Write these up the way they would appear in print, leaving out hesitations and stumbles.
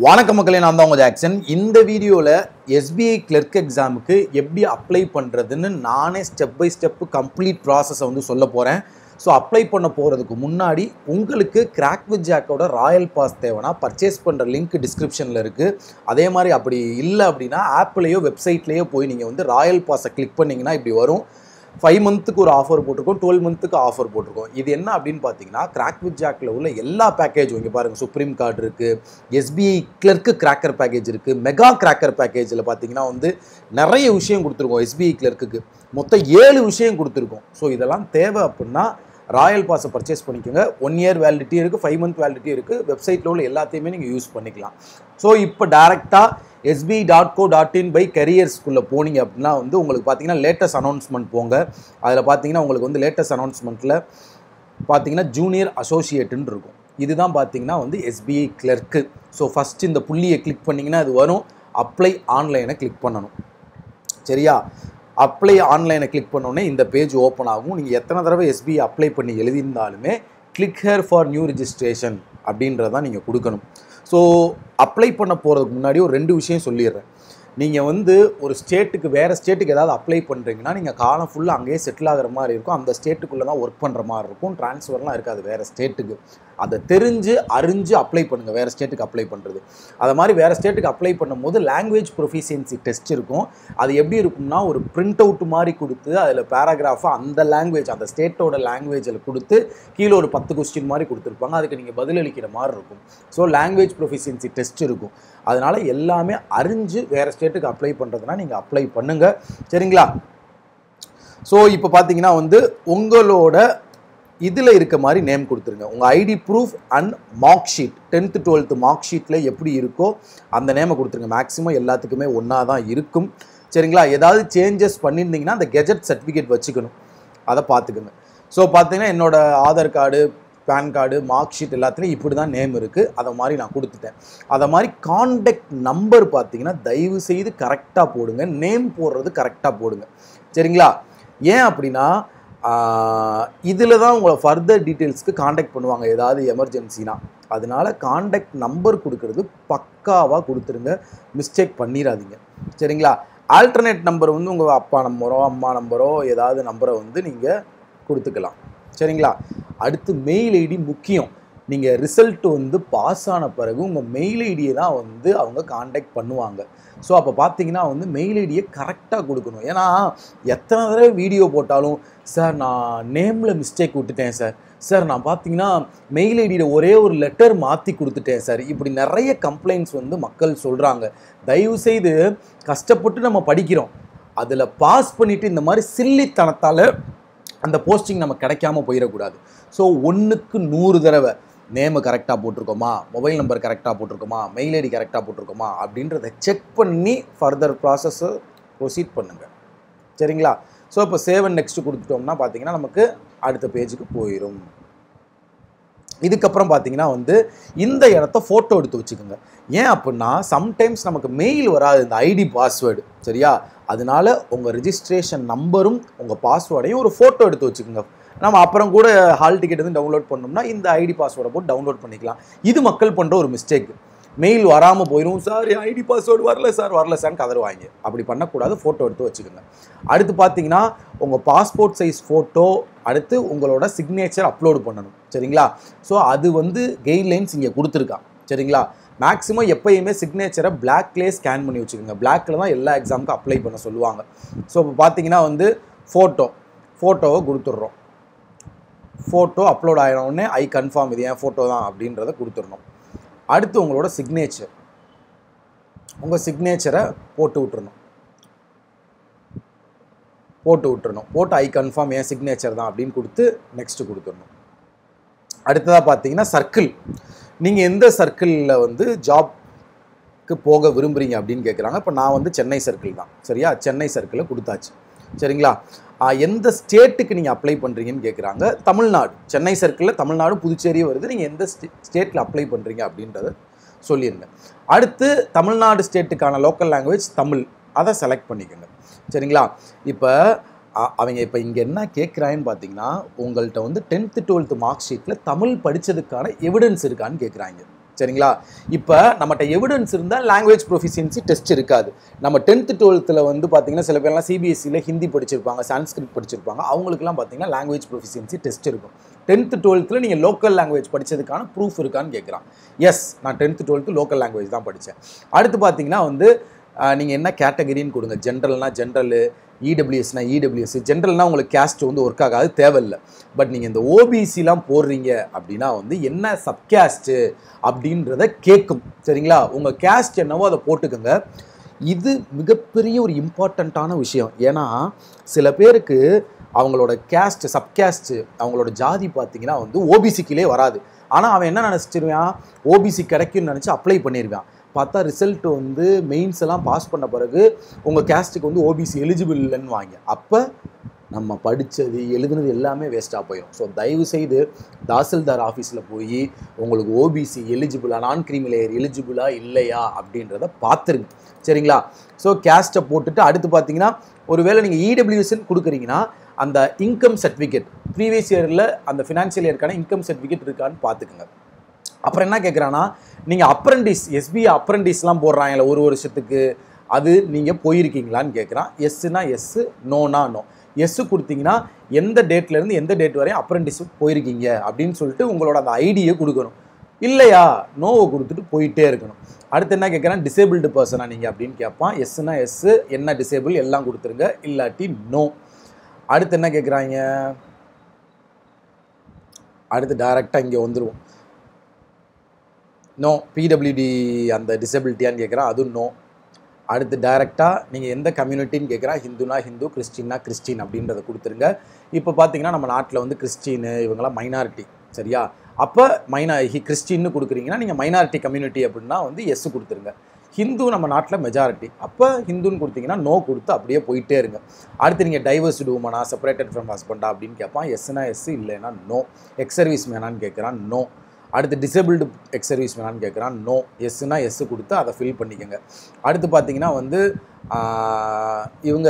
வணக்கம் மக்களே, நான் தான் உங்கள் ஜாக்சன். இந்த வீடியோவில் எஸ்பிஐ கிளர்க் எக்ஸாமுக்கு எப்படி அப்ளை பண்ணுறதுன்னு நானே ஸ்டெப் பை ஸ்டெப்பு கம்ப்ளீட் ப்ராசஸை வந்து சொல்ல போகிறேன். ஸோ அப்ளை பண்ண போகிறதுக்கு முன்னாடி உங்களுக்கு கிராக் வித் ஜாக்கோட ராயல் பாஸ் தேவைன்னா பர்ச்சேஸ் பண்ணுற லிங்க் டிஸ்கிரிப்ஷனில் இருக்குது. அதே மாதிரி அப்படி இல்லை அப்படின்னா ஆப்லேயோ வெப்சைட்லேயோ போய் நீங்கள் வந்து ராயல் பாஸை கிளிக் பண்ணிங்கன்னா இப்படி வரும். 5 மந்த்துக்கு ஒரு ஆஃபர் போட்டிருக்கோம், 12 மந்த்துக்கு ஆஃபர் போட்டிருக்கோம். இது என்ன அப்படின்னு பார்த்தீங்கன்னா, கிராக் வித் ஜாக்கில் உள்ள எல்லா பேக்கேஜும் இங்கே பாருங்கள். சுப்ரீம் கார்டு இருக்குது, எஸ்பிஐ கிளர்க்கு கிராக்கர் பேக்கேஜ் இருக்குது, மெகா கிராக்கர் பேக்கேஜில் பார்த்தீங்கன்னா வந்து நிறைய விஷயம் கொடுத்துருக்கோம். எஸ்பிஐ கிளர்க்குக்கு மொத்தம் 7 விஷயம் கொடுத்துருக்கோம். ஸோ இதெல்லாம் தேவை அப்படின்னா ராயல் பாஸை பர்ச்சேஸ் பண்ணிக்கோங்க. 1 இயர் வேலிடிட்டி இருக்குது, 5 மந்த் வேலிடிட்டி இருக்குது. வெப்சைட்டில் உள்ள எல்லாத்தையுமே நீங்கள் யூஸ் பண்ணிக்கலாம். ஸோ இப்போ டேரெக்டாக sbi.co.in பை கரியர்ஸ்குள்ளே போனீங்க அப்படின்னா வந்து உங்களுக்கு பார்த்தீங்கன்னா லேட்டஸ்ட் அனௌன்ஸ்மெண்ட் போங்க. அதில் பார்த்தீங்கன்னா உங்களுக்கு வந்து லேட்டஸ்ட் அனௌன்ஸ்மெண்ட்டில் பார்த்தீங்கன்னா ஜூனியர் அசோசியேட்டுன்னு இருக்கும். இதுதான் பார்த்தீங்கன்னா வந்து எஸ்பிஐ கிளர்க்கு. ஸோ ஃபஸ்ட்டு இந்த புள்ளியை கிளிக் பண்ணிங்கன்னா அது வரும். அப்ளை ஆன்லைனை கிளிக் பண்ணணும். சரியா? அப்ளை ஆன்லைனை கிளிக் பண்ணோடனே இந்த பேஜ் ஓப்பன் ஆகும். நீங்கள் எத்தனை தடவை எஸ்பிஐ அப்ளை பண்ணி எழுதியிருந்தாலுமே click here for new registration அப்படின்றதான் நீங்கள் கொடுக்கணும். ஸோ அப்ளை பண்ண போகிறதுக்கு முன்னாடி ஒரு 2 விஷயம் சொல்லிடுறேன். நீங்கள் வந்து ஒரு ஸ்டேட்டுக்கு வேறு ஸ்டேட்டுக்கு ஏதாவது அப்ளை பண்ணுறீங்கன்னா நீங்கள் காலம் ஃபுல்லாக அங்கேயே செட்டில் ஆகிற மாதிரி இருக்கும். அந்த ஸ்டேட்டுக்குள்ளே தான் ஒர்க் பண்ணுற மாதிரி இருக்கும். ட்ரான்ஸ்ஃபர்லாம் இருக்காது வேறு ஸ்டேட்டுக்கு. அதை தெரிஞ்சு அறிஞ்சு அப்ளை பண்ணுங்கள். வேறு ஸ்டேட்டுக்கு அப்ளை பண்ணுறது அது மாதிரி வேறு ஸ்டேட்டுக்கு அப்ளை பண்ணும்போது லாங்குவேஜ் ப்ரொஃபிஷியன்சி டெஸ்ட் இருக்கும். அது எப்படி இருக்கும்னா ஒரு பிரிண்ட் அவுட் மாதிரி கொடுத்து அதில் பேராகிராஃபாக அந்த லாங்குவேஜ் அந்த ஸ்டேட்டோட லாங்குவேஜில் கொடுத்து கீழே ஒரு 10 கொஸ்டின் மாதிரி கொடுத்துருப்பாங்க. அதுக்கு நீங்கள் பதிலளிக்கிற மாதிரி இருக்கும். ஸோ லாங்குவேஜ் ப்ரொஃபிஷியன்சி டெஸ்ட் இருக்கும். அதனால் எல்லாமே அறிஞ்சு வேறு ஸ்டேட்டுக்கு அப்ளை பண்ணுறதுனா நீங்கள் அப்ளை பண்ணுங்கள். சரிங்களா? ஸோ இப்போ பார்த்தீங்கன்னா வந்து உங்களோட இதில் இருக்க மாதிரி நேம் கொடுத்துருங்க. உங்கள் ID proof and mark sheet 10th 12th mark ஷீட்டில் எப்படி இருக்கோ அந்த நேமை கொடுத்துருங்க. மேக்ஸிமம் எல்லாத்துக்குமே ஒன்றா தான் இருக்கும். சரிங்களா? ஏதாவது சேஞ்சஸ் பண்ணியிருந்தீங்கன்னா அந்த கெஜெட் சர்டிஃபிகேட் வச்சுக்கணும். அதை பார்த்துக்கோங்க. ஸோ பார்த்தீங்கன்னா என்னோடய Aadhaar card, pan card, mark sheet எல்லாத்துலேயும் இப்படி தான் நேம் இருக்குது. அதை மாதிரி நான் கொடுத்துட்டேன். அதை மாதிரி கான்டாக்ட் நம்பர் பார்த்தீங்கன்னா தயவு செய்து கரெக்டாக போடுங்க. நேம் போடுறது கரெக்டாக போடுங்க. சரிங்களா? ஏன் அப்படின்னா இதில் தான் உங்களை ஃபர்தர் டீட்டெயில்ஸ்க்கு காண்டாக்ட் பண்ணுவாங்க ஏதாவது எமர்ஜென்சினா. அதனால் காண்டாக்ட் நம்பர் கொடுக்கறது பக்காவாக கொடுத்துருங்க. மிஸ்டேக் பண்ணிடாதீங்க. சரிங்களா? ஆல்டர்னேட் நம்பர் வந்து உங்கள் அப்பா நம்பரோ அம்மா நம்பரோ ஏதாவது நம்பரை வந்து நீங்கள் கொடுத்துக்கலாம். சரிங்களா? அடுத்து மெயில் ஐடி முக்கியம். நீங்கள் ரிசல்ட் வந்து பாஸ் ஆன பிறகு உங்கள் மெயில் ஐடியை தான் வந்து அவங்க காண்டாக்ட் பண்ணுவாங்க. ஸோ அப்போ பார்த்தீங்கன்னா வந்து மெயில் ஐடியை கரெக்டாக கொடுக்கணும். ஏன்னா எத்தனை தடவை வீடியோ போட்டாலும் சார் நான் நேமில் மிஸ்டேக் விட்டுட்டேன் சார் நான் பார்த்தீங்கன்னா மெயில் ஐடியில் ஒரே ஒரு லெட்டர் மாற்றி கொடுத்துட்டேன் சார், இப்படி நிறைய கம்ப்ளைண்ட்ஸ் வந்து மக்கள் சொல்கிறாங்க. தயவுசெய்து கஷ்டப்பட்டு நம்ம படிக்கிறோம், அதில் பாஸ் பண்ணிவிட்டு இந்த மாதிரி சில்லித்தனத்தால் அந்த போஸ்டிங் நமக்கு கிடைக்காம போயிடக்கூடாது. ஸோ 1க்கு 100 தடவை நேமு கரெக்டாக போட்டிருக்கோமா, மொபைல் நம்பர் கரெக்டாக போட்டிருக்கோமா, மெயில் ஐடி கரெக்டாக போட்டிருக்கோமா அப்படின்றத செக் பண்ணி ஃபர்தர் ப்ராசஸை ப்ரொசீட் பண்ணுங்கள். சரிங்களா? ஸோ இப்போ சேவ் அண்ட் நெக்ஸ்ட்டு கொடுத்துட்டோம்னா பார்த்தீங்கன்னா நமக்கு அடுத்த பேஜுக்கு போயிடும். இதுக்கப்புறம் பார்த்தீங்கன்னா வந்து இந்த இடத்த ஃபோட்டோ எடுத்து வச்சுக்கோங்க. ஏன் அப்படின்னா சம்டைம்ஸ் நமக்கு மெயில் வராது இந்த ஐடி பாஸ்வேர்டு. சரியா? அதனால உங்கள் ரிஜிஸ்ட்ரேஷன் நம்பரும் உங்கள் பாஸ்வேர்டையும் ஒரு ஃபோட்டோ எடுத்து வச்சுக்கோங்க. நம்ம அப்புறம் கூட ஹால் டிக்கெட் வந்து டவுன்லோட் பண்ணோம்னா இந்த ஐடி பாஸ்வேர்டை போட்டு டவுன்லோட் பண்ணிக்கலாம். இது மக்கள் பண்ணுற ஒரு மிஸ்டேக். மெயில் வராமல் போயிடும். சார் ஐடி பாஸ்வேர்டு வரல சார்னு கதறுவாங்க. அப்படி பண்ணக்கூடாது. ஃபோட்டோ எடுத்து வச்சுக்கோங்க. அடுத்து பார்த்தீங்கன்னா உங்கள் பாஸ்போர்ட் சைஸ் ஃபோட்டோ, அடுத்து உங்களோட சிக்னேச்சர் அப்லோடு பண்ணணும். சரிங்களா? ஸோ அது வந்து கைட்லைன்ஸ் இங்கே கொடுத்துருக்கான். சரிங்களா? மேக்ஸிமம் எப்போயுமே சிக்னேச்சரை பிளாக்லேயே ஸ்கேன் பண்ணி வச்சுக்கோங்க. பிளாக்கில் தான் எல்லா எக்ஸாமுக்கும் அப்ளை பண்ண சொல்லுவாங்க. ஸோ இப்போ பார்த்தீங்கன்னா வந்து ஃபோட்டோவை கொடுத்துட்றோம். ஃபோட்டோ அப்லோட் ஆகினோடனே ஐ கன்ஃபார்ம் இது என் ஃபோட்டோ தான் அப்படின்றத கொடுத்துடணும். அடுத்து உங்களோட சிக்னேச்சர், உங்கள் சிக்னேச்சரை போட்டு விட்டுறணும். போட்டு ஐ கன்ஃபார்ம் என் சிக்னேச்சர் தான் அப்படின்னு கொடுத்து நெக்ஸ்ட்டு கொடுத்துடணும். அடுத்ததாக பார்த்தீங்கன்னா சர்க்கிள். நீங்கள் எந்த சர்க்கிளில் வந்து ஜாப்க்கு போக விரும்புகிறீங்க அப்படின்னு கேட்குறாங்க. இப்போ நான் வந்து சென்னை சர்க்கிள் தான். சரியா? சென்னை சர்க்கிளை கொடுத்தாச்சு. சரிங்களா? எந்த ஸ்டேட்டுக்கு நீங்கள் அப்ளை பண்ணுறீங்கன்னு கேட்குறாங்க. தமிழ்நாடு. சென்னை சர்க்கிளில் தமிழ்நாடு புதுச்சேரியும் வருது. நீங்கள் எந்த ஸ்டேட்டில் அப்ளை பண்ணுறீங்க அப்படின்றத சொல்லிடுங்க. அடுத்து தமிழ்நாடு ஸ்டேட்டுக்கான லோக்கல் லாங்குவேஜ் தமிழ், அதை செலக்ட் பண்ணிக்கோங்க. சரிங்களா? இப்போ அவங்க இப்போ இங்கே என்ன கேட்குறாங்கன்னு பார்த்தீங்கன்னா உங்கள்கிட்ட வந்து 10th 12th மார்க் ஷீட்டில் தமிழ் படித்ததுக்கான எவிடன்ஸ் இருக்கான்னு கேட்குறாங்க. சரிங்களா? இப்போ நம்மகிட்ட எவிடன்ஸ் இருந்தால் லாங்குவேஜ் ப்ரொஃபிஷியன்சி டெஸ்ட் இருக்காது. நம்ம 10th 12th வந்து பார்த்தீங்கன்னா சில பேர்லாம் சிபிஎஸ்சியில் ஹிந்தி படிச்சிருப்பாங்க, சான்ஸ்கிரிட் படிச்சிருப்பாங்க. அவங்களுக்குலாம் பார்த்தீங்கன்னா லாங்குவேஜ் ப்ரொஃபிஷியன்சி டெஸ்ட் இருக்கும். 10th 12th நீங்கள் லோக்கல் லாங்குவேஜ் படித்ததுக்கான ப்ரூஃப் இருக்கான்னு கேட்குறான். எஸ், நான் 10th 12th லோக்கல் லாங்குவேஜ் தான் படித்தேன். அடுத்து பார்த்தீங்கன்னா வந்து நீங்கள் என்ன கேட்டகரின்னு கொடுங்க. ஜென்ரல்னா ஜென்ரலு, இடபிள்யூஎஸ்னா இடபிள்யூஎஸ். ஜென்ரல்னால் உங்களுக்கு கேஸ்ட் வந்து ஒர்க் ஆகாது, தேவையில்லை. பட் நீங்கள் இந்த ஓபிசிலாம் போடுறீங்க அப்படின்னா வந்து என்ன சப்கேஸ்ட்டு அப்படின்றத கேட்கும். சரிங்களா? உங்கள் கேஸ்ட் என்னவோ அதை போட்டுக்கோங்க. இது மிகப்பெரிய ஒரு இம்பார்ட்டண்ட்டான விஷயம். ஏன்னா சில பேருக்கு அவங்களோட கேஸ்ட், சப்கேஸ்ட்டு, அவங்களோட ஜாதி பார்த்தீங்கன்னா வந்து ஓபிசிக்கிலே வராது. ஆனால் அவன் என்ன நினச்சிருவான், ஓபிசி கிடைக்குன்னு நினச்சி அப்ளை பண்ணியிருக்கான். பார்த்தா ரிசல்ட் வந்து மெயின்ஸ் எல்லாம் பாஸ் பண்ண பிறகு உங்கள் கேஸ்ட்டுக்கு வந்து ஓபிசி எலிஜிபிள் இல்லைன்னு வாங்க. அப்போ நம்ம படித்தது எழுதுனது எல்லாமே வேஸ்ட்டாக போயிடும். ஸோ தயவுசெய்து தாசில்தார் ஆஃபீஸில் போய் உங்களுக்கு ஓபிசி எலிஜிபிளா, நான் கிரீமி லேயர் எலிஜிபிளா இல்லையா அப்படின்றத பார்த்துருங்க. சரிங்களா? ஸோ கேஸ்ட்டை போட்டுட்டு அடுத்து பார்த்தீங்கன்னா ஒருவேளை நீங்கள் இடபிள்யூஎஸ்ன்னு கொடுக்குறீங்கன்னா அந்த இன்கம் சர்டிஃபிகேட் ப்ரீவியஸ் இயரில் அந்த ஃபினான்ஷியல் இயருக்கான இன்கம் சர்டிஃபிகேட் இருக்கான்னு பார்த்துக்குங்க. அப்புறம் என்ன கேட்குறான்னா, நீங்கள் அப்ரண்டிஸ், எஸ்பி அப்ரண்டிஸ்லாம் போடுறாங்கல்ல ஒரு வருஷத்துக்கு, அது நீங்கள் போயிருக்கீங்களான்னு கேட்குறான். எஸ்ஸுனா எஸ்ஸு, நோனா நோ. எஸ்ஸு கொடுத்தீங்கன்னா எந்த டேட்லேருந்து எந்த டேட் வரையும் அப்ரண்டிஸு போயிருக்கீங்க அப்படின்னு சொல்லிட்டு உங்களோட அந்த ஐடியை கொடுக்கணும். இல்லையா, நோவை கொடுத்துட்டு போயிட்டே இருக்கணும். அடுத்து என்ன கேட்குறான், டிசேபிள்டு பர்சனா நீங்கள் அப்படின்னு கேட்பான். எஸ்ஸுனா எஸ்ஸு, என்ன டிசேபிள் எல்லாம் கொடுத்துருங்க, இல்லாட்டி நோ. அடுத்து என்ன கேட்குறாங்க, அடுத்து டைரெக்டாக இங்கே வந்துடுவோம். நோ, பிடபிள்யூடி அந்த டிசபிலிட்டியான்னு கேட்குறான், அதுவும் நோ. அடுத்து டைரெக்டாக நீங்கள் எந்த கம்யூனிட்டின்னு கேட்குறா, ஹிந்துனா ஹிந்து, கிறிஸ்டின்னா கிறிஸ்டின் அப்படின்றத கொடுத்துருங்க. இப்போ பார்த்தீங்கன்னா நம்ம நாட்டில் வந்து கிறிஸ்டின்னு இவங்களாம் மைனாரிட்டி. சரியா? அப்போ கிறிஸ்டின்னு கொடுக்குறீங்கன்னா நீங்கள் மைனாரிட்டி கம்யூனிட்டி அப்படின்னா வந்து எஸ் கொடுத்துருங்க. ஹிந்து நம்ம நாட்டில் மெஜாரிட்டி, அப்போ ஹிந்துன்னு கொடுத்தீங்கன்னா நோ கொடுத்து அப்படியே போயிட்டே இருங்க. அடுத்து நீங்கள் டைவர்ஸ்டு உமனா, செப்பரேட்டட் ஃப்ரம் ஹஸ்பண்டா அப்படின்னு கேட்பான். எஸ்னா எஸ், இல்லைன்னா நோ. எக்ஸ் சர்வீஸ் மேனான்னு கேட்குறான், நோ. அடுத்து டிசேபிள்டு எக்ஸ் சர்வீஸ் மேனான்னு கேட்குறான், நோ. எஸ்னா எஸ் கொடுத்து அதை ஃபில் பண்ணிக்கோங்க. அடுத்து பார்த்தீங்கன்னா வந்து இவங்க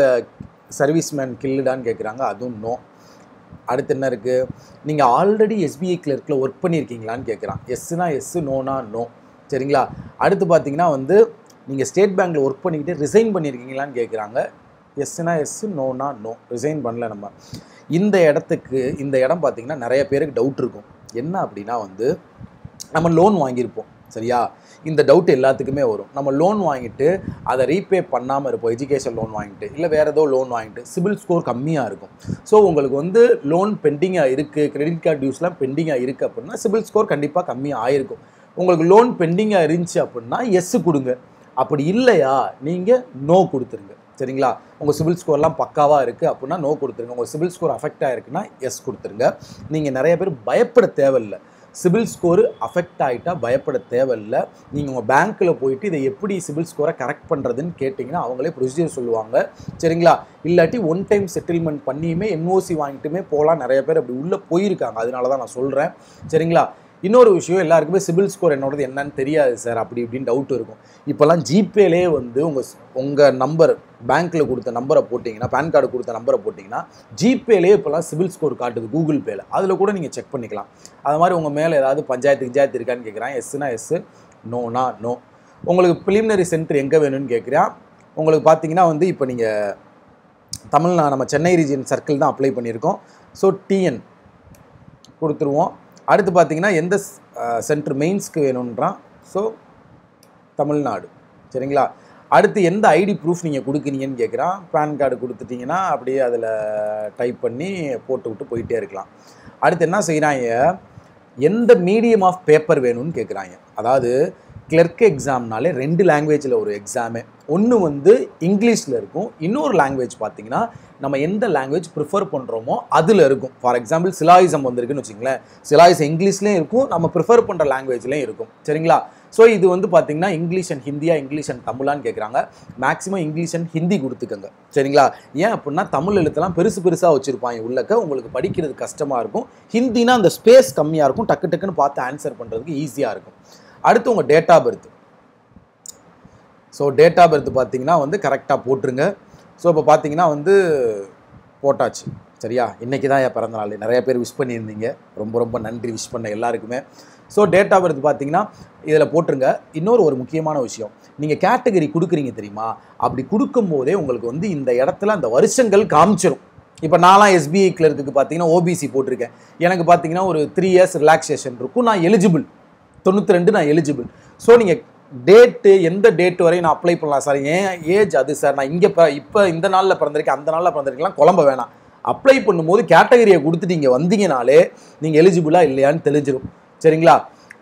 சர்வீஸ் மேன் கில்லுடான்னு கேட்குறாங்க, அதுவும் நோ. அடுத்து என்ன இருக்குது, நீங்கள் ஆல்ரெடி எஸ்பிஐ கிளர்க்கில் ஒர்க் பண்ணியிருக்கீங்களான்னு கேட்குறான். எஸ்னா எஸ், நோனா நோ. சரிங்களா? அடுத்து பார்த்தீங்கன்னா வந்து நீங்கள் ஸ்டேட் பேங்க்கில் ஒர்க் பண்ணிக்கிட்டு ரிசைன் பண்ணியிருக்கீங்களான்னு கேட்குறாங்க. எஸ்னா எஸ், நோனா நோ. ரிசைன் பண்ணல நம்ம. இந்த இடம் பார்த்தீங்கன்னா நிறைய பேருக்கு டவுட் இருக்கும். என்ன அப்படின்னா வந்து நம்ம லோன் வாங்கியிருப்போம். சரியா? இந்த டவுட் எல்லாத்துக்குமே வரும். நம்ம லோன் வாங்கிட்டு அதை ரீபே பண்ணாமல் இருப்போம். எஜுகேஷன் லோன் வாங்கிட்டு இல்லை வேறு ஏதோ லோன் வாங்கிட்டு சிபில் ஸ்கோர் கம்மியாக இருக்கும். ஸோ உங்களுக்கு வந்து லோன் பெண்டிங்காக இருக்குது, கிரெடிட் கார்டு டியூஸ்லாம் பெண்டிங்காக இருக்குது அப்படின்னா சிபில் ஸ்கோர் கண்டிப்பாக கம்மியாக ஆயிருக்கும். உங்களுக்கு லோன் பெண்டிங்காக இருந்துச்சு அப்படின்னா எஸ் கொடுங்க. அப்படி இல்லையா நீங்கள் நோ கொடுத்துருங்க. சரிங்களா? உங்கள் சிபில் ஸ்கோர்லாம் பக்காவாக இருக்குது அப்படின்னா நோ கொடுத்துருங்க. உங்கள் சிபில் ஸ்கோர் அஃபெக்ட் ஆகிருக்குன்னா எஸ் கொடுத்துருங்க. நீங்கள் நிறைய பேர் பயப்பட தேவையில்லை. சிபில் ஸ்கோரு அஃபெக்ட் ஆகிட்டா பயப்பட தேவையில்லை. நீங்கள் உங்கள் பேங்க்கில் போயிட்டு இதை எப்படி சிபில் ஸ்கோரை கரெக்ட் பண்ணுறதுன்னு கேட்டிங்கன்னா அவங்களே ப்ரொசீஜர் சொல்லுவாங்க. சரிங்களா? இல்லாட்டி ஒன் டைம் செட்டில்மெண்ட் பண்ணியுமே என்ஓசி வாங்கிட்டுமே போகலாம். நிறைய பேர் அப்படி உள்ளே போயிருக்காங்க. அதனால தான் நான் சொல்கிறேன். சரிங்களா? இன்னொரு விஷயம், எல்லாருக்குமே சிபில் ஸ்கோர் என்னோடது என்னன்னு தெரியாது சார் அப்படி இப்படின்னு டவுட் இருக்கும். இப்போல்லாம் ஜிபேலே வந்து உங்கள் நம்பர், பேங்க்கில் கொடுத்த நம்பரை போட்டிங்கன்னா, பேன் கார்டு கொடுத்த நம்பரை போட்டிங்கன்னா ஜிபேலே இப்போல்லாம் சிபில் ஸ்கோர் காட்டுது கூகுள் பேயில். அதில் கூட நீங்கள் செக் பண்ணிக்கலாம். அது மாதிரி உங்கள் மேலே ஏதாவது பஞ்சாயத்து இருக்கான்னு கேட்குறான். எஸ்னா எஸ், நோனா நோ. உங்களுக்கு ப்ரிலிமினரி சென்டர் எங்கே வேணும்னு கேட்குறான். உங்களுக்கு பார்த்தீங்கன்னா வந்து இப்போ நீங்கள் நம்ம சென்னை ரீஜியன் சர்க்கிள் தான் அப்ளை பண்ணியிருக்கோம். ஸோ டிஎன் கொடுத்துருவோம். அடுத்து பார்த்தீங்கன்னா எந்த சென்டர் மெயின்ஸ்க்கு வேணுன்றான். ஸோ தமிழ்நாடு. சரிங்களா? அடுத்து எந்த ஐடி ப்ரூஃப் நீங்கள் கொடுக்குறீங்கன்னு கேட்குறான். பேன் கார்டு கொடுத்துட்டிங்கன்னா அப்படியே அதில் டைப் பண்ணி போட்டு விட்டு போயிட்டே இருக்கலாம். அடுத்து என்ன செய்கிறாங்க, எந்த மீடியம் ஆஃப் பேப்பர் வேணும்னு கேட்குறாங்க. அதாவது கிளர்க் எக்ஸாம்னாலே 2 லாங்குவேஜில் ஒரு எக்ஸாமு. ஒன்று வந்து இங்கிலீஷில் இருக்கும், இன்னொரு லாங்குவேஜ் பார்த்தீங்கன்னா நம்ம எந்த லாங்குவேஜ் ப்ரிஃபர் பண்ணுறோமோ அதில் இருக்கும். ஃபார் எக்ஸாம்பிள் சிலாயிசம் வந்திருக்குன்னு வச்சுங்களேன். சிலாயிசம் இங்கிலீஷ்லேயும் இருக்கும், நம்ம ப்ரிஃபர் பண்ணுற லாங்குவேஜ்லேயும் இருக்கும். சரிங்களா? ஸோ இது வந்து பார்த்தீங்கன்னா இங்கிலீஷ் அண்ட் ஹிந்தியா, இங்கிலீஷ் அண்ட் தமிழான்னு கேட்குறாங்க. மேக்ஸிமம் இங்கிலீஷ் அண்ட் ஹிந்தி கொடுத்துக்கோங்க. சரிங்களா? ஏன் அப்படின்னா தமிழ் எழுத்தெல்லாம் பெருசாக வச்சுருப்பாங்க உள்ளக்க, உங்களுக்கு படிக்கிறது கஷ்டமாக இருக்கும். ஹிந்தினா அந்த ஸ்பேஸ் கம்மியாக இருக்கும், டக்குன்னு பார்த்து ஆன்சர் பண்ணுறதுக்கு ஈஸியாக இருக்கும். அடுத்து உங்கள் date of birth. So date of birth பார்த்தீங்கன்னா வந்து கரெக்டாக போட்டுருங்க. ஸோ இப்போ பார்த்தீங்கன்னா வந்து போட்டாச்சு. சரியா? இன்றைக்கி தான் என் பிறந்தநாள். நிறைய பேர் விஷ் பண்ணியிருந்தீங்க, ரொம்ப நன்றி விஷ் பண்ண எல்லாருக்குமே. ஸோ டேட் ஆஃப் பர்த் பார்த்தீங்கன்னா இதில் போட்டுருங்க. இன்னொரு ஒரு முக்கியமான விஷயம், நீங்கள் கேட்டகரி கொடுக்குறீங்க தெரியுமா, அப்படி கொடுக்கும்போதே உங்களுக்கு வந்து இந்த இடத்துல அந்த வருஷங்கள் காமிச்சிடும். இப்போ நான்லாம் எஸ்பிஐ கிளர்க்கு பார்த்தீங்கன்னா ஓபிசி போட்டிருக்கேன். எனக்கு பார்த்தீங்கன்னா ஒரு 3 இயர்ஸ் ரிலாக்ஸேஷன் இருக்கும். நான் எலிஜிபிள் 92 நான் எலிஜிபிள். ஸோ நீங்கள் டேட்டு எந்த டேட் வரையும் நான் அப்ளை பண்ணலாம் சார், ஏன் ஏஜ் அது சார், நான் இங்கே இப்போ இந்த நாளில் பிறந்திருக்கேன் அந்த நாளில் பிறந்திருக்கலாம் குழம்ப வேணாம். அப்ளை பண்ணும்போது கேட்டகரியை கொடுத்துட்டு இங்கே வந்தீங்கனாலே நீங்கள் எலிஜிபிளாக இல்லையான்னு தெரிஞ்சிடும். சரிங்களா?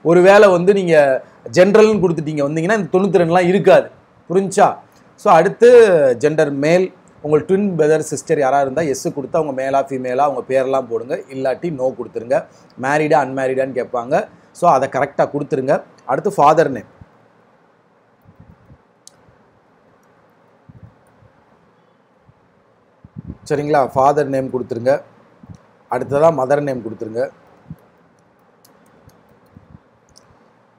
ஒருவேளை வந்து நீங்கள் ஜென்ரல்னு கொடுத்துட்டீங்க வந்தீங்கன்னா இந்த 92லாம் இருக்காது. புரிஞ்சா? ஸோ அடுத்து ஜெண்டர் மேல். உங்கள் ட்வின் பிரதர் சிஸ்டர் யாராக இருந்தால் எஸ் கொடுத்து அவங்க மேலா ஃபீமேலாக அவங்க பேரெல்லாம் போடுங்க. இல்லாட்டி நோ கொடுத்துருங்க. மேரீடா அன்மேரீடான்னு கேட்பாங்க. ஸோ அதை கரெக்டாக கொடுத்துருங்க. அடுத்து ஃபாதர் நேம். சரிங்களா? ஃபாதர் நேம் கொடுத்துருங்க. அடுத்ததாக மதர் நேம் கொடுத்துருங்க.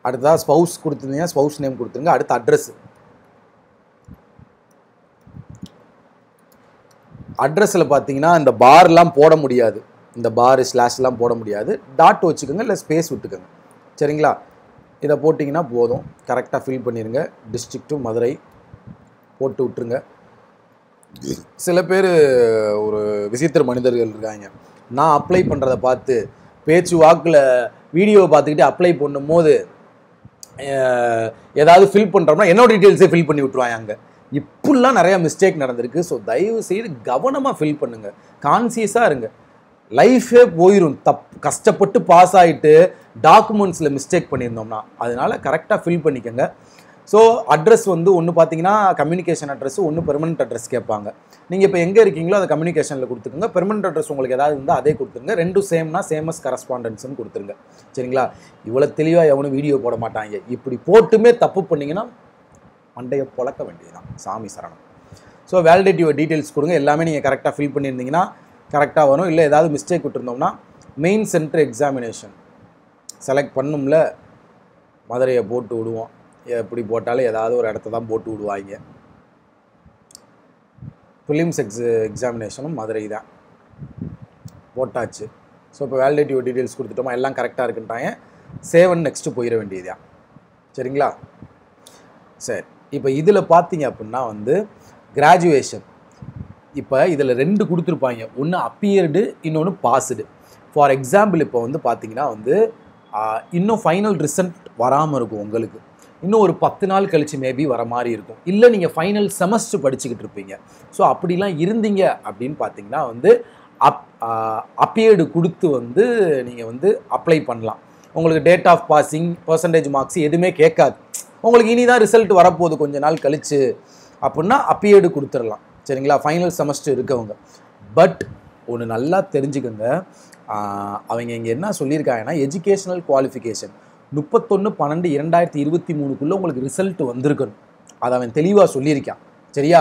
அடுத்ததாக ஸ்பௌஸ் கொடுத்துருந்தீங்க, ஸ்பௌஸ் நேம் கொடுத்துருங்க. அடுத்து அட்ரஸ். அட்ரஸில் பார்த்தீங்கன்னா இந்த பார்லாம் போட முடியாது, இந்த பார் ஸ்லாஷ்லாம் போட முடியாது. டாட் வச்சுக்கோங்க, இல்லை ஸ்பேஸ் விட்டுக்கோங்க. சரிங்களா? இதை போட்டிங்கன்னா போதும். கரெக்டாக ஃபில் பண்ணிடுங்க. டிஸ்ட்ரிக்ட் மதுரை போட்டு விட்டுருங்க. சில பேர் ஒரு விசித்திர மனிதர்கள் இருக்காங்க. நான் அப்ளை பண்ணுறதை பார்த்து பேச்சு வாக்கில் வீடியோ பார்த்துக்கிட்டு அப்ளை பண்ணும்போது ஏதாவது ஃபில் பண்ணுறோம்னா என்னோட டீட்டெயில்ஸே ஃபில் பண்ணி விட்ருவாங்க. அங்கே இப்படிலாம் நிறையா மிஸ்டேக் நடந்திருக்கு. ஸோ தயவு செய்து கவனமாக ஃபில் பண்ணுங்கள், கான்சியஸாக இருங்க. லைஃபே போயிடும் கஷ்டப்பட்டு பாஸ் ஆகிட்டு டாக்குமெண்ட்ஸில் மிஸ்டேக் பண்ணியிருந்தோம்னா. அதனால் கரெக்டாக ஃபில் பண்ணிக்கோங்க. ஸோ அட்ரஸ் வந்து ஒன்று பார்த்தீங்கன்னா கம்யூனிகேஷன் அட்ரஸ், ஒன்று பெர்மனன்ட் அட்ரஸ் கேட்பாங்க. நீங்கள் இப்போ எங்கே இருக்கீங்களோ அதை கம்யூனிகேஷனில் கொடுத்துக்கோங்க. பெர்மனன்ட் அட்ரஸ் உங்களுக்கு ஏதாவது இருந்தால் அதே கொடுத்துருங்க. ரெண்டும் சேம்னா சேமஸ் கரஸ்பாண்டன்ஸ்னு கொடுத்துருங்க. சரிங்களா? இவ்வளோ தெளிவாக எவனும் வீடியோ போட மாட்டாங்க. இப்படி போட்டுமே தப்பு பண்ணிங்கன்னா மண்டையை பொழக்க வேண்டியதுதான். சாமி சரணம். ஸோ வேலிடேட் யுவர் டீட்டெயில்ஸ் கொடுங்க. எல்லாமே நீங்கள் கரெக்டாக ஃபில் பண்ணியிருந்தீங்கன்னா கரெக்டாக வரும். இல்லை ஏதாவது மிஸ்டேக் விட்டுருந்தோம்னா மெயின் சென்டர் எக்ஸாமினேஷன் செலக்ட் பண்ணும்ல, மதுரையை போட்டு விடுவோம். எப்படி போட்டாலும் ஏதாவது ஒரு இடத்த தான் போட்டு விடுவாங்க. ப்ரிலிம்ஸ் எக்ஸாமினேஷனும் மதுரை தான் போட்டாச்சு. ஸோ இப்போ வேலிடேட் யுவர் டீட்டெயில்ஸ் கொடுத்துட்டோமா, எல்லாம் கரெக்டாக இருக்குன்ட்டாங்க. சேவன் நெக்ஸ்ட்டு போயிட வேண்டியதுதான். சரிங்களா? சரி, இப்போ இதில் பார்த்தீங்க அப்படின்னா வந்து கிராஜுவேஷன். இப்போ இதில் 2 கொடுத்துருப்பாங்க. ஒன்று அப்பியர்டு, இன்னொன்று பாஸ்டு. ஃபார் எக்ஸாம்பிள் இப்போ வந்து பார்த்தீங்கன்னா வந்து இன்னும் ஃபைனல் ரிசல்ட் வராமல் இருக்கும் உங்களுக்கு. இன்னும் ஒரு 10 நாள் கழித்து மேபி வர மாதிரி இருக்கும். இல்லை நீங்கள் ஃபைனல் செமஸ்டர் படிச்சுக்கிட்டு இருப்பீங்க. ஸோ அப்படிலாம் இருந்தீங்க அப்படின்னு பார்த்தீங்கன்னா வந்து அப்பியர்டு கொடுத்து வந்து நீங்கள் வந்து அப்ளை பண்ணலாம். உங்களுக்கு date of passing, percentage marks எதுவுமே கேட்காது. உங்களுக்கு இனி தான் ரிசல்ட் வரப்போகுது கொஞ்ச நாள் கழிச்சு அப்படின்னா அப்பியர்டு கொடுத்துடலாம். சரிங்களா? ஃபைனல் செமஸ்டர் இருக்கவங்க. பட் ஒன்று நல்லா தெரிஞ்சுக்கோங்க, அவங்க இங்கே என்ன சொல்லியிருக்காங்கன்னா எஜுகேஷனல் குவாலிஃபிகேஷன் 31/12/2023 உங்களுக்கு ரிசல்ட் வந்திருக்கணும். அதை அவன் தெளிவாக சொல்லியிருக்கான். சரியா?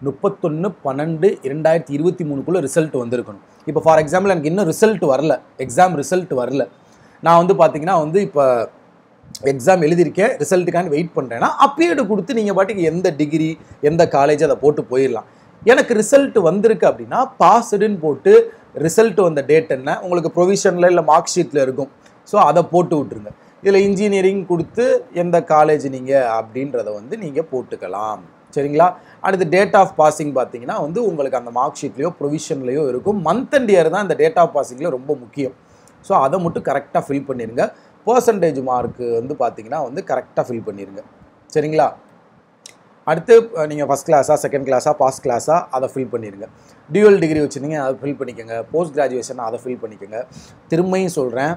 31/12/2023 ரிசல்ட் வந்திருக்கணும். இப்போ ஃபார் எக்ஸாம்பிள் எனக்கு இன்னும் ரிசல்ட் வரல, எக்ஸாம் ரிசல்ட் வரல. நான் வந்து பார்த்தீங்கன்னா வந்து இப்போ எக்ஸாம் எழுதியிருக்கேன், ரிசல்ட்டுக்கான வெயிட் பண்ணுறேன்னா அப்பியர்டு கொடுத்து நீங்கள் பாட்டுக்கு எந்த டிகிரி எந்த காலேஜ் அதை போட்டு போயிடலாம். எனக்கு ரிசல்ட் வந்திருக்கு அப்படின்னா பாஸ்டுன்னு போட்டு ரிசல்ட் வந்த டேட் என்ன உங்களுக்கு ப்ரொவிஷனில் இல்லை மார்க் ஷீட்டில் இருக்கும். ஸோ அதை போட்டு விட்டுருங்க. இதில் இன்ஜினியரிங் கொடுத்து எந்த காலேஜ் நீங்கள் அப்படின்றத வந்து நீங்கள் போட்டுக்கலாம். சரிங்களா? அடுத்து டேட் ஆஃப் பாசிங் பார்த்தீங்கன்னா வந்து உங்களுக்கு அந்த மார்க் ஷீட்லேயோ ப்ரொவிஷன்லேயோ இருக்கும். மந்த் அண்ட் இயர் தான் இந்த டேட் ஆஃப் பாசிங்கில் ரொம்ப முக்கியம். ஸோ அதை மட்டும் கரெக்டாக ஃபில் பண்ணிடுங்க. பர்சன்டேஜ் மார்க்கு வந்து பார்த்தீங்கன்னா வந்து கரெக்டாக ஃபில் பண்ணிடுங்க. சரிங்களா? அடுத்து நீங்கள் ஃபஸ்ட் கிளாஸா செகண்ட் கிளாஸா பாஸ் கிளாஸா அதை ஃபில் பண்ணிடுங்க. டியூவல் டிகிரி வச்சுருந்தீங்க அதை ஃபில் பண்ணிக்கோங்க. போஸ்ட் கிராஜுவேஷன் அதை ஃபில் பண்ணிக்கோங்க. திரும்பியும் சொல்கிறேன்,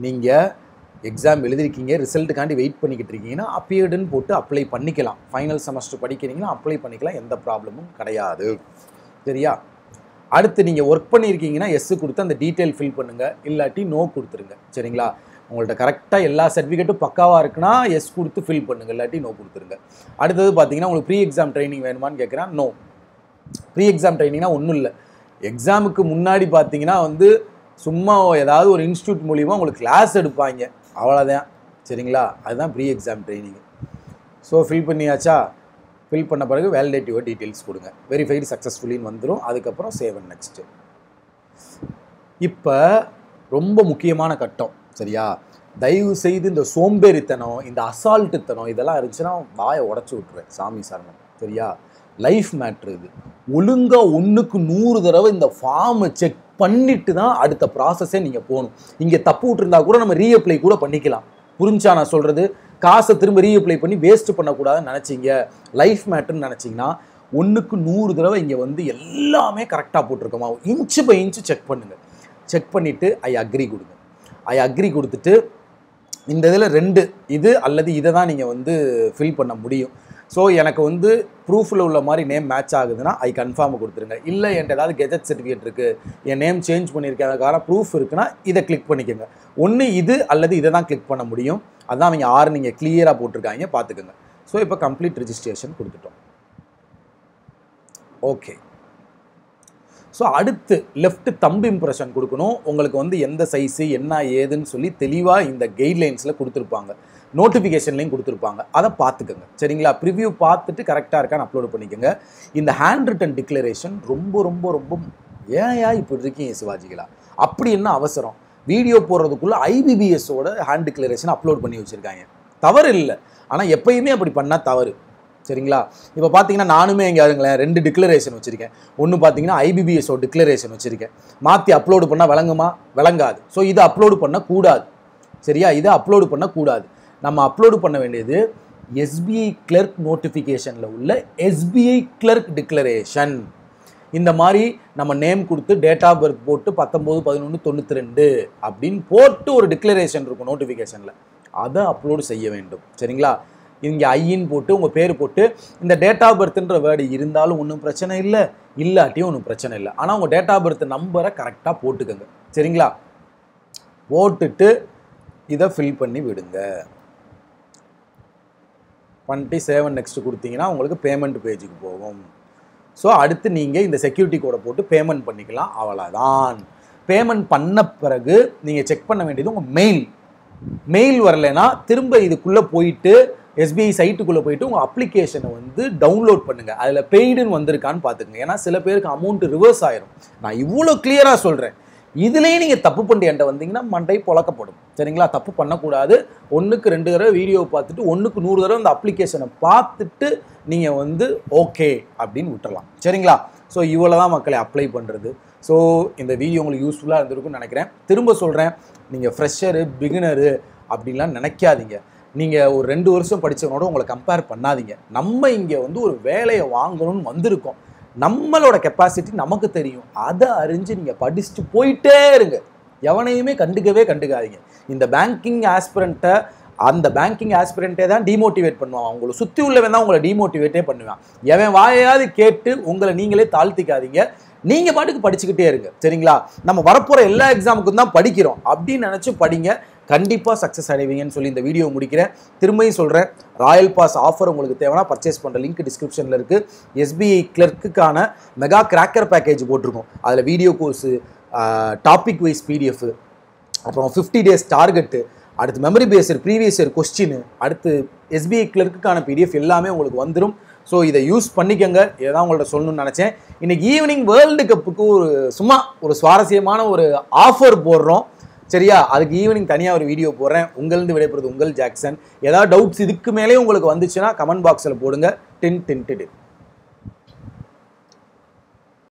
நீங்கள் எக்ஸாம் எழுதிருக்கீங்க, ரிசல்ட்டுக்காண்டி வெயிட் பண்ணிக்கிட்டு இருக்கீங்கன்னா அப்பியர்டுன்னு போட்டு அப்ளை பண்ணிக்கலாம். ஃபைனல் செமஸ்டர் படிக்கிறீங்கன்னா அப்ளை பண்ணிக்கலாம், எந்த ப்ராப்ளமும் கிடையாது. சரியா? அடுத்து நீங்கள் ஒர்க் பண்ணியிருக்கீங்கன்னா எஸ் கொடுத்து அந்த டீட்டெயில் ஃபில் பண்ணுங்கள், இல்லாட்டி நோ கொடுத்துருங்க. சரிங்களா? உங்கள்கிட்ட கரெக்டாக எல்லா சர்டிஃபிகேட்டும் பக்காவாக இருக்குன்னா எஸ் கொடுத்து ஃபில் பண்ணுங்கள், இல்லாட்டி நோ கொடுத்துருங்க. அடுத்தது பார்த்தீங்கன்னா உங்களுக்கு ப்ரீ எக்ஸாம் ட்ரைனிங் வேணுமான்னு கேட்குறேன். நோ. ப்ரீ எக்ஸாம் ட்ரைனிங்னா ஒன்றும் இல்லை. எக்ஸாமுக்கு முன்னாடி பார்த்தீங்கன்னா வந்து சும்மா ஏதாவது ஒரு இன்ஸ்டியூட் மூலிமா உங்களுக்கு கிளாஸ் எடுப்பாங்க, அவ்வளோதான். சரிங்களா? அதுதான் pre exam training. So fill பண்ணியாச்சா? ஃபில் பண்ண பிறகு வேலிடேட் யுவர் டீட்டெயில்ஸ் கொடுங்க. வெரிஃபைடு சக்ஸஸ்ஃபுல்லின்னு வந்துடும். அதுக்கப்புறம் சேவ் அண்ட் நெக்ஸ்ட்டு. இப்போ ரொம்ப முக்கியமான கட்டம். சரியா? தயவு செய்து இந்த சோம்பேறித்தனம், இந்த அசால்ட்டுத்தனம் இதெல்லாம் இருந்துச்சுன்னா வாயை உடச்சி விட்டுருவேன். சாமி சரணம். சரியா? லைஃப் மேட்ரு இது. ஒழுங்கா 1க்கு 100 தடவை இந்த ஃபார்மை செக் பண்ணிட்டு தான் அடுத்த ப்ராசஸே நீங்கள் போகணும். இங்கே தப்பு விட்டுருந்தா கூட நம்ம ரீஅப்ளை கூட பண்ணிக்கலாம். புரிஞ்சா நான் சொல்கிறது? காசை திரும்ப ரீஅப்ளை பண்ணி வேஸ்ட் பண்ணக்கூடாதுன்னு நினச்சிங்க, லைஃப் மேட்ருன்னு நினச்சிங்கன்னா 1க்கு 100 தடவை இங்கே வந்து எல்லாமே கரெக்டாக போட்டிருக்கோமா இன்ச்சு பை இன்ச்சு செக் பண்ணுங்கள். செக் பண்ணிவிட்டு ஐ அக்ரி கொடுங்க. ஐ அக்ரி கொடுத்துட்டு இந்த இதில் 2 இது அல்லது இதை தான் நீங்கள் வந்து ஃபில் பண்ண முடியும். ஸோ எனக்கு வந்து ப்ரூஃபில் உள்ள மாதிரி நேம் மேட்ச் ஆகுதுன்னா ஐ கன்ஃபார்ம் கொடுத்துருங்க. இல்லை என்கிட்ட ஏதாவது கெஜெட் சர்டிஃபிகேட் இருக்குது, என் நேம் சேஞ்ச் பண்ணியிருக்கேன், அதுக்கான ப்ரூஃப் இருக்குன்னா இதை கிளிக் பண்ணிக்கோங்க. ஒன்று இது அல்லது இதை தான் கிளிக் பண்ண முடியும். அதான் அவங்க 6 நீங்கள் கிளியராக போட்டிருக்காங்க, பார்த்துக்கோங்க. ஸோ இப்போ கம்ப்ளீட் ரெஜிஸ்ட்ரேஷன் கொடுத்துட்டோம். ஓகே. ஸோ அடுத்து லெஃப்ட் தம்ப் இம்ப்ரெஷன் கொடுக்கணும். உங்களுக்கு வந்து எந்த சைஸு என்ன ஏதுன்னு சொல்லி தெளிவாக இந்த கைட்லைன்ஸில் கொடுத்துருப்பாங்க, நோட்டிஃபிகேஷன்லையும் கொடுத்துருப்பாங்க. அதை பார்த்துக்கோங்க. சரிங்களா? ப்ரிவ்யூ பார்த்துட்டு கரெக்டாக இருக்கான்னு அப்லோட் பண்ணிக்கோங்க. இந்த ஹேண்ட் ரிட்டன் டிக்ளரேஷன் ரொம்ப ரொம்ப ரொம்ப ஏயா இப்படி இருக்கீங்க சிவாஜிகளா? அப்படி என்ன அவசரம்? வீடியோ போடுறதுக்குள்ளே ஐபிபிஎஸோட ஹேண்ட் டிக்ளரேஷன் அப்லோட் பண்ணி வச்சுருக்காங்க. தவறு இல்லை, ஆனால் எப்பயுமே அப்படி பண்ணால் தவறு. சரிங்களா? இப்போ பார்த்தீங்கன்னா நானுமே இங்கே அதுங்களேன் 2 டிக்ளரேஷன் வச்சுருக்கேன். ஒன்று பார்த்தீங்கன்னா ஐபிபிஎஸோ டிக்ளரேஷன் வச்சுருக்கேன். மாற்றி அப்லோடு பண்ணால் விளங்குமா? விளங்காது. ஸோ இதை அப்லோடு பண்ணக்கூடாது. சரியா? இதை அப்லோடு பண்ணக்கூடாது. நம்ம அப்லோடு பண்ண வேண்டியது எஸ்பிஐ கிளர்க் நோட்டிஃபிகேஷனில் உள்ள எஸ்பிஐ கிளர்க் டிக்ளரேஷன். இந்த மாதிரி நம்ம நேம் கொடுத்து டேட் ஆஃப் பர்த் போட்டு 19/11/92 அப்படின்னு போட்டு ஒரு டிக்ளரேஷன் இருக்கும் நோட்டிஃபிகேஷனில், அதை அப்லோடு செய்ய வேண்டும். சரிங்களா? இங்கே ஐன்னு போட்டு உங்கள் பேர் போட்டு இந்த டேட் ஆஃப் பர்த்ன்ற வேர்டு இருந்தாலும் ஒன்றும் பிரச்சனை இல்லை, இல்லாட்டியும் ஒன்றும் பிரச்சனை இல்லை. ஆனால் உங்கள் டேட் ஆஃப் பர்த் நம்பரை கரெக்டாக போட்டுக்கோங்க. சரிங்களா? போட்டுட்டு இதை ஃபில் பண்ணி விடுங்க. 27 நெக்ஸ்ட் கொடுத்தீங்கன்னா உங்களுக்கு பேமெண்ட் பேஜுக்கு போகும். ஸோ அடுத்து நீங்கள் இந்த செக்யூரிட்டி கோடை போட்டு பேமெண்ட் பண்ணிக்கலாம். அவ்வளோதான். பேமெண்ட் பண்ண பிறகு நீங்கள் செக் பண்ண வேண்டியது உங்கள் மெயில் வரலைன்னா திரும்ப இதுக்குள்ளே போயிட்டு எஸ்பிஐ சைட்டுக்குள்ளே போயிட்டு உங்கள் அப்ளிகேஷனை வந்து டவுன்லோட் பண்ணுங்கள். அதில் பெய்டுன்னு வந்திருக்கான்னு பார்த்துக்குங்க. ஏன்னா சில பேருக்கு அமௌண்ட் ரிவர்ஸ் ஆயிரும். நான் இவ்வளோ கிளியராக சொல்கிறேன். இதுலேயே நீங்கள் தப்பு பண்ணிட்டு என்கிட்ட வந்தீங்கன்னா மண்டை பொழக்கப்படும். சரிங்களா? தப்பு பண்ணக்கூடாது. 1க்கு 2 தடவை வீடியோ பார்த்துட்டு 1க்கு 100 தடவை அந்த அப்ளிகேஷனை பார்த்துட்டு நீங்கள் வந்து ஓகே அப்படின்னு விட்டுறலாம். சரிங்களா? ஸோ இவ்வளோ தான் மக்களை அப்ளை பண்ணுறது. ஸோ இந்த வீடியோ உங்களுக்கு யூஸ்ஃபுல்லாக இருந்திருக்குன்னு நினைக்கிறேன். திரும்ப சொல்கிறேன், நீங்கள் ஃப்ரெஷரு பிகினரு அப்படின்லாம் நினைக்காதீங்க. நீங்கள் ஒரு 2 வருஷம் படித்தவனோட உங்களை கம்பேர் பண்ணாதீங்க. நம்ம இங்கே வந்து ஒரு வேலையை வாங்கணும்னு வந்திருக்கோம். நம்மளோட கெப்பாசிட்டி நமக்கு தெரியும். அதை அறிஞ்சு நீங்கள் படிச்சுட்டு போயிட்டே இருங்க. எவனையுமே கண்டுக்காதீங்க. இந்த பேங்கிங் ஆஸ்பிரண்ட்டை அந்த பேங்கிங் ஆஸ்பிரண்ட்டே தான் டிமோட்டிவேட் பண்ணுவான். உங்களை சுற்றி உள்ளவன் தான் உங்களை டிமோட்டிவேட்டே பண்ணுவான். எவன் வாயாவது கேட்டு உங்களை நீங்களே தாழ்த்திக்காதீங்க. நீங்கள் பாட்டுக்கு படிச்சுக்கிட்டே இருங்க. சரிங்களா? நம்ம வரப்போகிற எல்லா எக்ஸாமுக்கும் தான் படிக்கிறோம் அப்படின்னு நினச்சி படிங்க. கண்டிப்பாக சக்ஸஸ் அடைவீங்கன்னு சொல்லி இந்த வீடியோ முடிக்கிறேன். திரும்பியும் சொல்கிறேன், ராயல் பாஸ் ஆஃபர் உங்களுக்கு தேவைன்னா பர்ச்சேஸ் பண்ணுற லிங்க் டிஸ்கிரிப்ஷனில் இருக்குது. எஸ்பிஐ கிளர்க்குக்கான மெகா கிராக்கர் பேக்கேஜ் போட்டிருக்கோம். அதில் video course, topic wise PDF, அப்புறம் 50 days டார்கெட்டு, அடுத்து memory based previous year question, அடுத்து எஸ்பிஐ கிளர்க்குக்கான பிடிஎஃப் எல்லாமே உங்களுக்கு வந்துடும். ஸோ இதை யூஸ் பண்ணிக்கோங்க. இதான் உங்கள்ட்ட சொல்லணும்னு நினச்சேன். இன்றைக்கி ஈவினிங் வேர்ல்டு கப்புக்கு சும்மா ஒரு சுவாரஸ்யமான ஒரு ஆஃபர் போடுறோம். சரியா? அதுக்கு ஈவினிங் தனியாக ஒரு வீடியோ போடுறேன். உங்களிருந்து விடைபெறுவது உங்கள் ஜாக்சன். ஏதாவது டவுட்ஸ் இதுக்கு மேலே உங்களுக்கு வந்துச்சுன்னா கமெண்ட் பாக்ஸில் போடுங்க. டின்